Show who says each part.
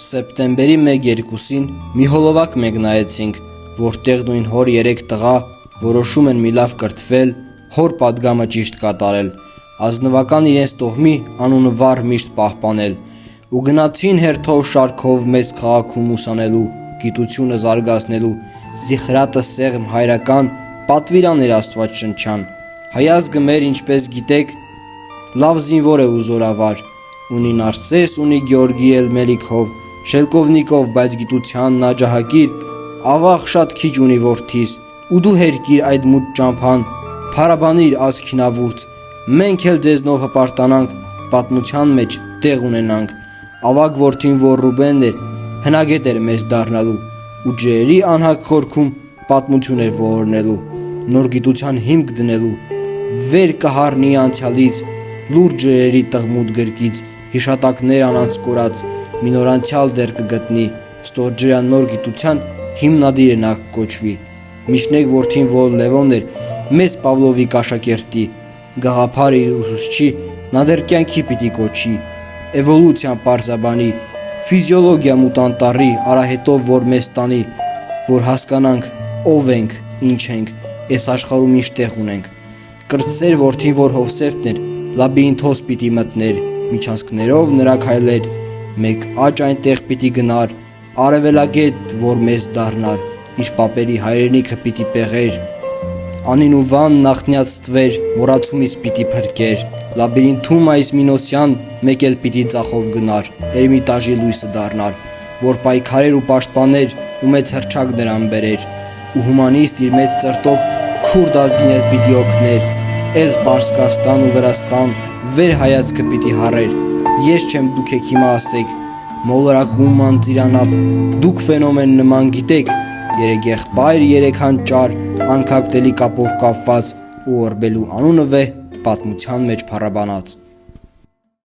Speaker 1: Սեպտեմբերի 1-2-ին մի հոլովակ մենք նայեցինք, որտեղ նույն հոր 3 տղա որոշում են մի լավ կրթվել, հոր պատգամը ճիշտ կատարել, ազնվական իրենց տոհմի անունը վառ միշտ պահպանել, ու գնացին հերթով շարքով մեծ քաղաքում ուսանելու, գիտությունը զարգացնելու, զիխրատը սեղմ հայրական պատվիրաններ աստվածշնչյան։ Հայազգը մեր, ինչպես գիտեք, լավ զինվոր է ու զորավար, ունի Նարսես, ունի Գեորգի էլ Մելիքով, Շելկովնիկով, բայց գիտությանն աջահակիր, ավաղ շատ քիչ ունի որդիս, ու դու հերկիր այդ մութ ճամփան, փարաբանիր ազգինավուրց, մենք էլ ձեզնով հպարտանանք, պատմության մեջ տեղ ունենանք։ Ավագ որդին, որ Ռուբենն էր, հնագետ էր մեզ դառնալու, ու ջրերի անհակ խորքում պատմություն էր ողորմելու, նոր գիտության հիմք դնելու, վեր կհառնի անցյալից, լուրջ ջրերի տղմուտ գրկից, հիշատակներ անանց կորած, մի նոր անցյալ դեռ կգտնի, ստորջրյան նոր գիտության հիմնադիրը նա կոչվի։ Միջնեկ որդին, որ Լևոն էր, մեծ Պավլովի կաշակերտի, գաղափարը իր ուսուցչի, նա դեռ կյանքի պիտի կոչի, էվոլյուցիան պարզաբանի, ֆիզիոլոգիա մուտանտարի, արահետով որ մեզ տանի, որ հասկանանք ով ենք, ինչ ենք, այս աշխարհում ինչ տեղ ունենք։ Կրտսեր որդին, որ Հովսեփն էր, լաբիրինթոս պիտի մտներ, միջանցքներով նրա քայլեր, մեկ աճ այնտեղ պիտի գնար, արևելագետ, որ մեզ դառնար, իր պապերի հայրենիքը պիտի պեղեր, անին ու վան նախնյաց ստվեր, մոռացումից պիտի փրկեր, լաբիրինթում այս Մինոսյան մեկ էլ պիտի ծախով գնար, Էրմիտաժի լույսը դառնար, որ պայքարեր ու պաշտպաներ ու մեծ հռչակ նրան բերեր, ու հումանիստ իր մեծ սրտով քուրդ ազգին էլ պիտի օգներ, էլ Պարսկաստան ու Վրաստան վեր հայացքը պիտի հառեր, ես չեմ դուք եք հիմա ասեք, մոլորակում անծիրանապ, դուք ֆենոմեն նման գիտեք, երեք եղբայր, երեք հանճար, անքակտելի կապով կապված ու օրբելու անունը վե պատմության մեջ փառաբանած։